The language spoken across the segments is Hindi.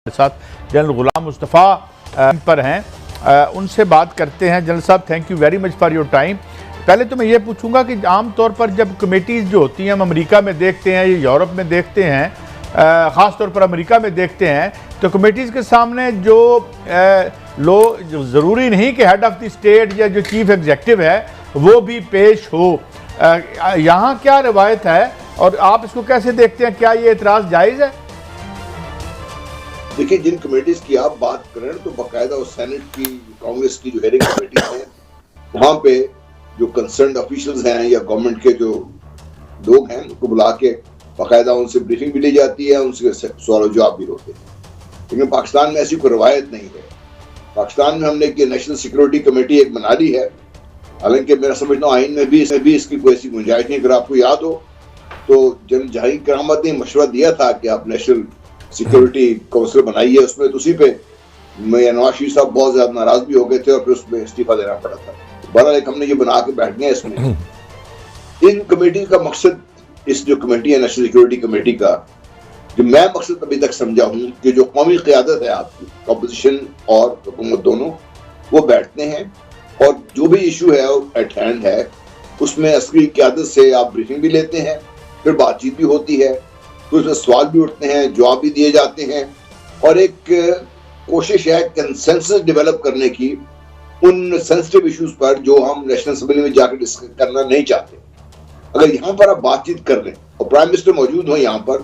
साथ जनरल गुलाम मुस्तफ़ा पर हैं, उनसे बात करते हैं। जनरल साहब, thank you very much for your time. पहले तो मैं ये पूछूंगा कि आम तौर पर जब कमेटीज़ जो होती हैं हम अमेरिका में देखते हैं या यूरोप में देखते हैं, ख़ास तौर पर अमेरिका में देखते हैं, तो कमेटीज़ के सामने जो लोग, जो ज़रूरी नहीं कि हेड ऑफ़ द स्टेट या जो चीफ एग्जेक्टिव है वो भी पेश हो, यहाँ क्या रवायत है और आप इसको कैसे देखते हैं? क्या ये एतराज़ जायज़ है? देखिए, जिन कमेटीज की आप बात कर रहे हैं तो बाकायदा उस सेनेट की, कांग्रेस की जो हेयरिंग कमेटी है, वहां पे जो कंसर्न ऑफिशियल्स हैं या गवर्नमेंट के जो लोग हैं उनको बुला के बाकायदा उनसे ब्रीफिंग भी ली जाती है, उनसे सवाल जवाब भी होते हैं। लेकिन पाकिस्तान में ऐसी कोई रवायत नहीं है। पाकिस्तान में हमने एक नेशनल सिक्योरिटी कमेटी एक बना ली है, हालांकि मेरा समझना आइन में भी इसकी कोई ऐसी गुंजाइश नहीं। अगर आपको याद हो तो जनरल जहांगीर करामत ने मशवरा दिया था कि आप नेशनल सिक्योरिटी काउंसिल बनाई है, उसमें तो उसी पे नवाज शरीफ साहब बहुत ज्यादा नाराज भी हो गए थे और फिर उसमें इस्तीफा देना पड़ा था। बहरहाल हमने ये बना के बैठ गए इसमें। इन कमेटी का मकसद, इस जो कमेटी है नेशनल सिक्योरिटी कमेटी का, जो मैं मकसद अभी तक समझा हूँ कि जो कौमी क़यादत है आपकी, अपोजिशन और हुकूमत दोनों, वो बैठते हैं और जो भी इशू है एट हैंड है उसमें असली क़यादत से आप ब्रीफिंग भी लेते हैं, फिर बातचीत भी होती है, तो उसमें सवाल भी उठते हैं, जवाब भी दिए जाते हैं और एक कोशिश है कंसेंसस डेवलप करने की उन सेंसिटिव इश्यूज पर जो हम नेशनल असेंबली में जाकर डिस्कस करना नहीं चाहते। अगर यहाँ पर आप बातचीत कर लें और प्राइम मिनिस्टर मौजूद हो यहाँ पर,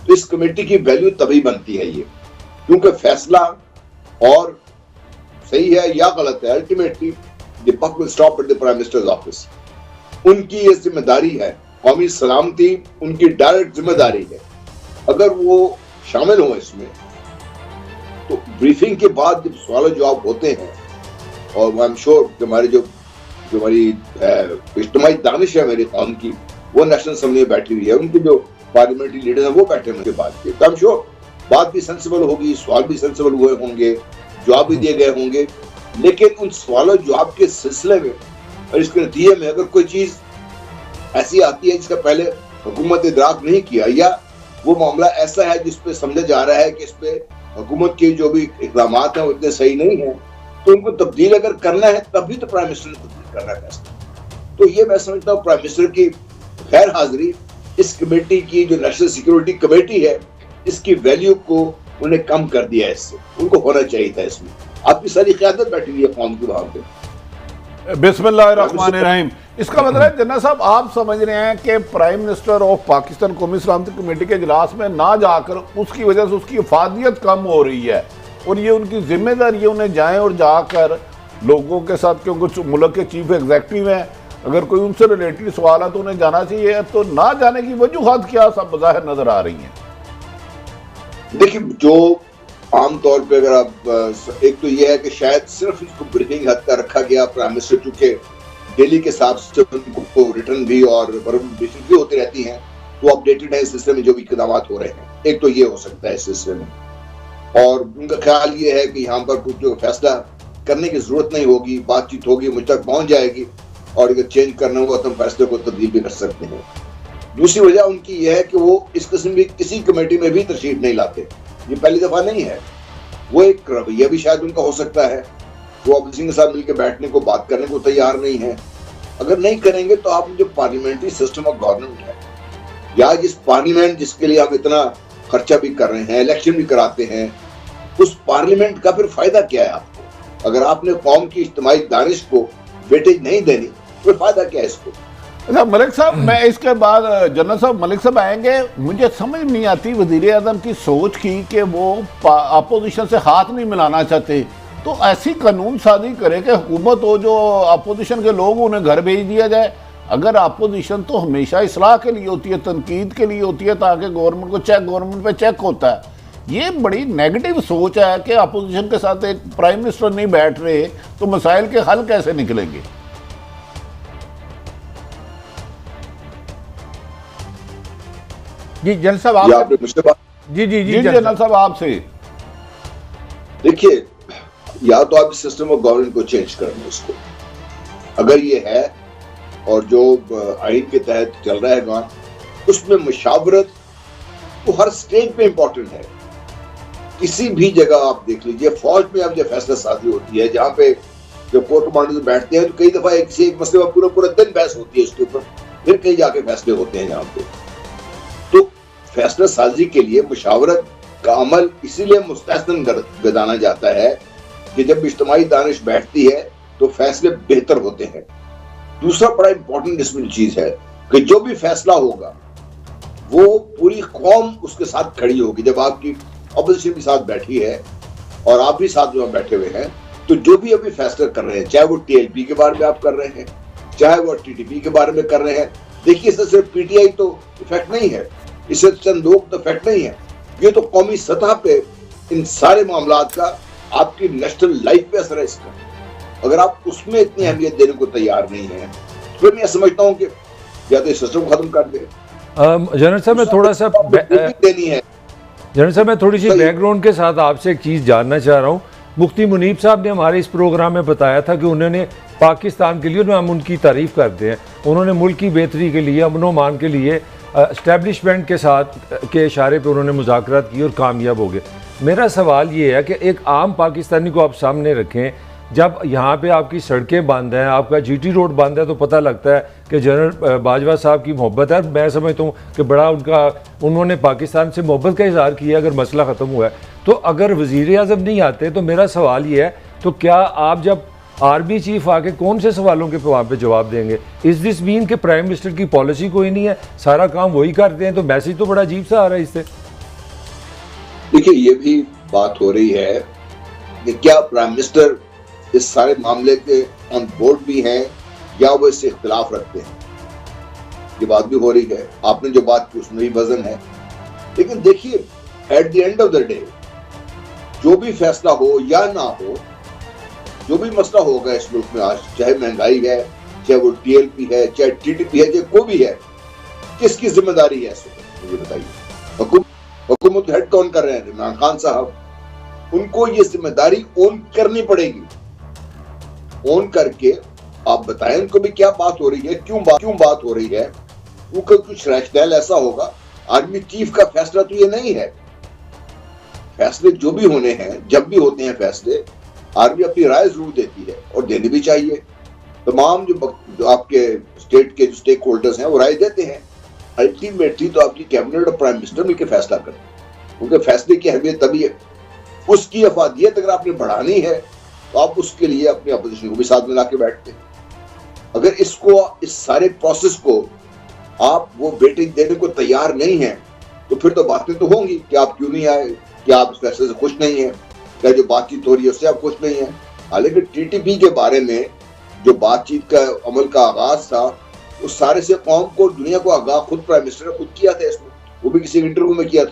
तो इस कमेटी की वैल्यू तभी बनती है ये, क्योंकि फैसला और सही है या गलत है, ultimately the buck will stop at the prime minister's office. उनकी ये जिम्मेदारी है, कौमी सलामती उनकी डायरेक्ट जिम्मेदारी है। अगर वो शामिल हो इसमें तो ब्रीफिंग के बाद जब सवाल जवाब होते हैं, और आई एम श्योर हमारी जो हमारी इज्तिमाई दानिश है मेरी कौम की, वो नेशनल असेंबली में बैठी हुई है, उनके जो पार्लियामेंट्री लीडर हैं वो बैठे उनके बाद के, तो आई एम श्योर बात भी सेंसिबल होगी, सवाल भी सेंसिबल हुए होंगे, जवाब भी दिए गए होंगे। लेकिन उन सवालों जवाब के सिलसिले में और इसके नतीजे में अगर कोई चीज ऐसी आती है जिसका पहले हुकूमत ने इदराक नहीं किया, या वो मामला ऐसा है जिस पे समझा जा रहा है कि इस पे हुकूमत के जो भी इक़दाम हैं वो इतने सही नहीं है, तो उनको तब्दील अगर करना है तभी तो प्राइम मिनिस्टर ने तब्दील करना है। तो ये मैं समझता हूँ प्राइम मिनिस्टर की गैर हाजिरी इस कमेटी की, जो नेशनल सिक्योरिटी कमेटी है, इसकी वैल्यू को उन्हें कम कर दिया है। इससे उनको होना चाहिए था। इसमें आपकी सारी क़यादत बैठी हुई है कौम की वहां पे। बिस्मिल्लाहिर्रहमानिर्रहीम। इसका मतलब है जनरल साहब, आप समझ रहे हैं कि प्राइम मिनिस्टर ऑफ पाकिस्तान कौमी सलामती कमेटी के इजलास में ना जाकर उसकी वजह से उसकी इफादियत कम हो रही है और ये उनकी जिम्मेदारी है उन्हें जाएं और जाकर लोगों के साथ, क्योंकि मुल्क के चीफ एग्जेक्टिव हैं, अगर कोई उनसे रिलेटेड सवाल है तो उन्हें जाना चाहिए। तो ना जाने की वजूहात क्या सब बज़ाहिर नजर आ रही हैं? देखिए, जो आमतौर पे अगर आप, एक तो ये है कि शायद सिर्फ इसको ब्रीफिंग हद तक रखा गया, प्राइम मिनिस्टर चूंकि डेली के हिसाब से उनको रिटर्न भी और ब्रीफिंग भी होती रहती हैं, वो अपडेटेड है इस सिलसिले में जो भी इक़दाम हो रहे हैं। एक तो ये हो सकता है इस सिलसिले में, और उनका ख्याल ये है कि यहाँ पर कुछ जो फैसला करने की जरूरत नहीं होगी, बातचीत होगी, मुझ तक पहुंच जाएगी और अगर चेंज करना होगा तो हम फैसले को तब्दील भी कर सकते हैं। दूसरी वजह उनकी यह है कि वो इस किस्म की किसी कमेटी में भी तशरीफ नहीं लाते, ये पहली दफा नहीं है। वो एक रवैया भी शायद उनका हो सकता है, वो अपोजिशन के साथ मिलकर बैठने को, बात करने को तैयार नहीं है। अगर नहीं करेंगे तो आप जो पार्लियामेंट्री सिस्टम ऑफ गवर्नमेंट है, या जिस पार्लियामेंट जिसके लिए आप इतना खर्चा भी कर रहे हैं, इलेक्शन भी कराते हैं, उस पार्लियामेंट का फिर फायदा क्या है आपको? अगर आपने कौम की इज्तिमाई दानिश को वेटेज नहीं देनी तो फायदा क्या है इसको? अच्छा मलिक साहब, मैं इसके बाद जनरल साहब मलिक साहब आएंगे। मुझे समझ नहीं आती वज़ीर आज़म की सोच की कि वो अपोजिशन से हाथ नहीं मिलाना चाहते, तो ऐसी कानून साजी करे कि हुकूमत हो, जो अपोजिशन के लोग उन्हें घर भेज दिया जाए। अगर अपोजिशन तो हमेशा इस्लाह के लिए होती है, तनकीद के लिए होती है, ताकि गवर्नमेंट पे चेक होता है। ये बड़ी नेगेटिव सोच है कि अपोजिशन के साथ एक प्राइम मिनिस्टर नहीं बैठ रहे तो मसाइल के हल कैसे निकलेंगे? जी जनरल साहब, आप जी जनरल साहब आपसे। देखिए, या तो आप सिस्टम ऑफ गवर्नमेंट को चेंज कर दें उसको, अगर ये है और जो आइन के तहत चल रहा है गान, उसमें मुशावरत तो हर स्टेज पे इंपॉर्टेंट है। किसी भी जगह आप देख लीजिए, फौज में अब जब फैसला साजी होती है, जहाँ पे जब कोर्ट कमांडर बैठते हैं तो कई दफा किसी एक मसले पर पूरा पूरा दिन बहस होती है उसके ऊपर, फिर कहीं जाके फैसले होते हैं यहाँ पे। तो फैसला साजी के लिए मुशावरत का अमल इसीलिए मुस्तहसन गजाना जाता है कि जब इज्तिमाई दानिश बैठती है तो फैसले बेहतर होते हैं। दूसरा बड़ा इंपॉर्टेंट इसमें चीज है कि जो भी फैसला होगा वो पूरी कौम उसके साथ खड़ी होगी। जब आपकी अपोजिशन भी साथ बैठी है और आप भी साथ में बैठे हुए हैं, तो जो भी अभी फैसला कर रहे हैं, चाहे वो टीएलपी के बारे में आप कर रहे हैं, चाहे वो टीटीपी के बारे में कर रहे हैं, देखिए इससे सिर्फ पीटीआई तो इफेक्ट नहीं है, इससे चंद लोग तो इफेक्ट नहीं है, ये तो कौमी सतह पे इन सारे मामलात का आपकी नेशनल लाइफ पे असर है इसका। अगर आप उसमें इतनी अहमियत देने को तैयार नहीं है, फिर मैं समझता हूँ कि या तो सिस्टम खत्म कर दे। जनरल साहब मैं थोड़ा सा देनी है। जनरल साहब मैं थोड़ी सी बैकग्राउंड के साथ आपसे एक चीज़ जानना चाह रहा हूँ। मुफ्ती मुनीब साहब ने हमारे इस प्रोग्राम में बताया था कि उन्होंने पाकिस्तान के लिए, हम उनकी तारीफ़ करते हैं, उन्होंने मुल्क की बेहतरी के लिए, अमन मान के लिए एस्टेब्लिशमेंट के साथ के इशारे पे उन्होंने मुज़ाकरात की और कामयाब हो गए। मेरा सवाल ये है कि एक आम पाकिस्तानी को आप सामने रखें, जब यहाँ पे आपकी सड़कें बंद हैं, आपका जीटी रोड बंद है, तो पता लगता है कि जनरल बाजवा साहब की मोहब्बत है। मैं समझता हूँ कि बड़ा उन्होंने पाकिस्तान से मोहब्बत का इजहार किया अगर मसला ख़त्म हुआ है। तो अगर वज़ीर आज़म नहीं आते तो मेरा सवाल ये है, तो क्या आप जब आर्मी चीफ आके कौन से सवालों के वहाँ पे जवाब देंगे? इस दिस मीन के प्राइम मिनिस्टर की पॉलिसी कोई नहीं है, सारा काम वही करते हैं, तो मैसेज तो बड़ा अजीब सा आ रहा है इससे। देखिए ये भी बात हो रही है कि क्या प्राइम मिनिस्टर इस सारे मामले के ऑन बोर्ड भी हैं या वो इससे इख्तिलाफ रखते हैं, ये बात भी हो रही है। आपने जो बात की उसमें भी वजन है, लेकिन देखिए at the end of the day जो भी फैसला हो या ना हो, जो भी मसला होगा इस मुल्क में आज, चाहे महंगाई है, चाहे वो टीएलपी है, चाहे टीटीपी है, चाहे कोई भी है, किसकी जिम्मेदारी है इसमें मुझे बताइए। हुकूमत हेड कौन कर रहे हैं? इमरान खान साहब। उनको ये जिम्मेदारी ओन करनी पड़ेगी। ओन करके आप बताएं उनको भी क्या बात हो रही है, क्यों बात हो रही है। वो कुछ रैशनल ऐसा होगा। आर्मी चीफ का फैसला तो ये नहीं है। फैसले जो भी होने हैं, जब भी होते हैं फैसले, आर्मी अपनी राय जरूर देती है और देनी भी चाहिए। तमाम जो आपके स्टेट के जो स्टेक होल्डर्स हैं वो राय देते हैं। अल्टीमेटली तो आपकी कैबिनेट और प्राइम मिनिस्टर मिलकर फैसला करते हैं। उनके फैसले की अहमियत तभी है, उसकी अफादियत अगर आपने बढ़ानी है तो आप उसके लिए अपनी अपोजिशन को भी साथ मिला के बैठते हैं। अगर इस सारे प्रोसेस को आप वो वेटेज देने को तैयार नहीं है, तो फिर तो बातें तो होंगी कि आप क्यों नहीं आए, क्या आप इस फैसले से खुश नहीं है, क्या जो बातचीत हो रही है उससे आप खुश नहीं है। हालांकि टीटीपी के बारे में जो बातचीत का अमल का आगाज था, उस सारे से कौम को, दुनिया को आगाह खुद प्राइम मिनिस्टर ने खुद किया था इसमें, वो भी किसी इंटरव्यू में किया था।